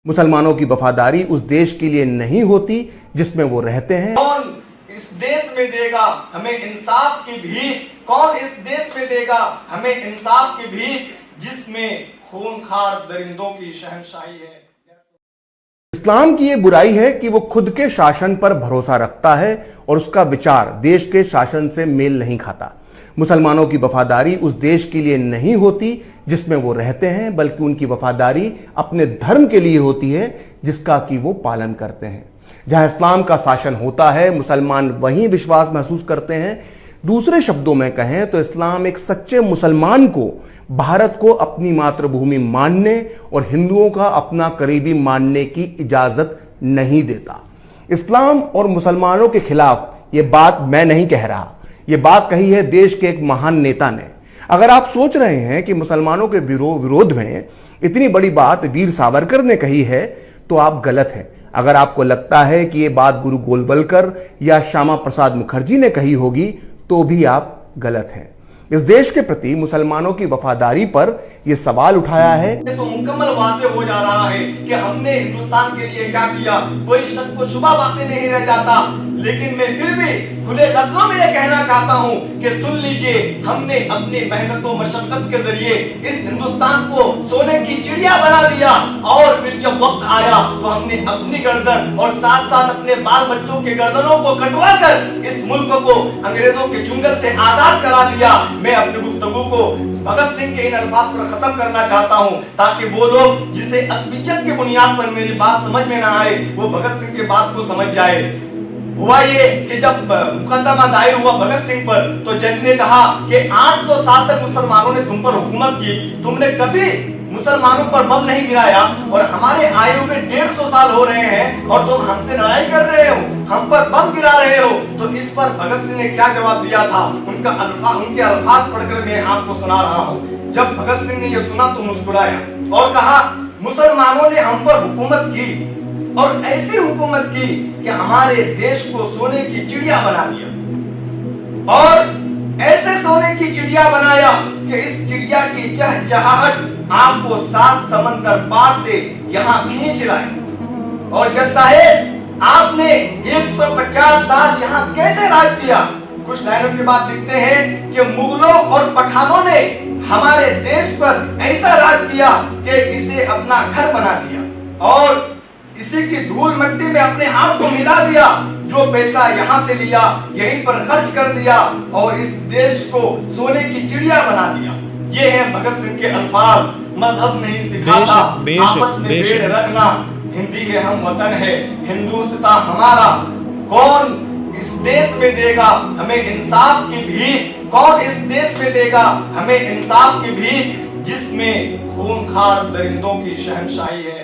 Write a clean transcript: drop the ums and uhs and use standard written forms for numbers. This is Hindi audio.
मुसलमानों की वफादारी उस देश के लिए नहीं होती जिसमें वो रहते हैं। कौन इस देश में देगा हमें इंसाफ की भीख? कौन इस देश में देगा हमें इंसाफ की भीख जिसमें खूंखार दरिंदों की शहंशाही है? इस्लाम की ये बुराई है कि वो खुद के शासन पर भरोसा रखता है और उसका विचार देश के शासन से मेल नहीं खाता। मुसलमानों की वफादारी उस देश के लिए नहीं होती जिसमें वो रहते हैं, बल्कि उनकी वफादारी अपने धर्म के लिए होती है जिसका कि वो पालन करते हैं। जहां इस्लाम का शासन होता है, मुसलमान वहीं विश्वास महसूस करते हैं। दूसरे शब्दों में कहें तो इस्लाम एक सच्चे मुसलमान को भारत को अपनी मातृभूमि मानने और हिंदुओं का अपना करीबी मानने की इजाजत नहीं देता। इस्लाम और मुसलमानों के खिलाफ ये बात मैं नहीं कह रहा, ये बात कही है देश के एक महान नेता ने। अगर आप सोच रहे हैं कि मुसलमानों के विरोध में इतनी बड़ी बात वीर सावरकर ने कही है तो आप गलत हैं। अगर आपको लगता है कि ये बात गुरु गोलवलकर या श्यामा प्रसाद मुखर्जी ने कही होगी तो भी आप गलत हैं। इस देश के प्रति मुसलमानों की वफादारी पर यह सवाल उठाया है। तो मुकम्मल वाज़ेह हो जा रहा है कि हमने हिंदुस्तान के लिए क्या किया, कोई शक को शुबा बातें नहीं रह जाता। लेकिन मैं फिर भी खुले लफ्जों में यह कहना चाहता हूं कि सुन लीजिए, हमने अपनी मेहनतों मशक्कत के जरिए इस हिंदुस्तान को सोने की चिड़िया बना दिया और फिर जब वक्त आया तो हमने अपनी गर्दन और साथ साथ अपने बाल बच्चों के गर्दनों को कटवा कर इस मुल्क को अंग्रेजों के चुंगल से आजाद करा दिया। मैं अपनी गुफ्तगू को भगत सिंह के इन अल्फाज पर खत्म करना चाहता हूं ताकि वो लोग जिसे असबियत की बुनियाद पर मेरी बात समझ में ना आए वो भगत सिंह की बात को समझ जाए। हुआ ये कि जब मुकदमा दायर हुआ भगत सिंह पर तो जज ने कहा कि 800 साल तक मुसलमानों ने तुम पर हुकूमत की, तुमने कभी मुसलमानों पर बम नहीं गिराया और हमारे आयु में 150 साल हो रहे हैं और तुम हमसे लड़ाई कर रहे हो, हम पर बम गिरा रहे हो। तो इस पर भगत सिंह ने क्या जवाब दिया था, उनके अल्फाज पढ़कर मैं आपको सुना रहा हूँ। जब भगत सिंह ने यह सुना तो मुस्कुराया और कहा, मुसलमानों ने हम पर हुकूमत की और ऐसी हुकूमत की कि हमारे देश को सोने की चिड़िया बना दिया और ऐसे सोने की चिड़िया बनाया कि इस चिड़िया की चहचहाहट आपको 7 समंदर पार से यहाँ खींच लाए। और जज साहेब, आपने 150 साल यहाँ कैसे राज किया? कुछ लाइनों के बाद लिखते हैं कि मुगलों और पठानों ने हमारे देश पर ऐसा राज किया कि इसे अपना घर बना दिया और इसी की धूल मिट्टी में अपने आप को मिला दिया। जो पैसा यहाँ से लिया यहीं पर खर्च कर दिया और इस देश को सोने की चिड़िया बना दिया। ये है भगत सिंह के अल्फाज। मजहब नहीं सिखाता आपस में भेड़ रखना, हिंदी है हम वतन है, हिंदुस्ता हमारा। कौन इस देश में देगा हमें इंसाफ की भीख? कौन इस देश में देगा हमें इंसाफ की भीख जिसमें खूंखार दरिंदों की शहंशाही है?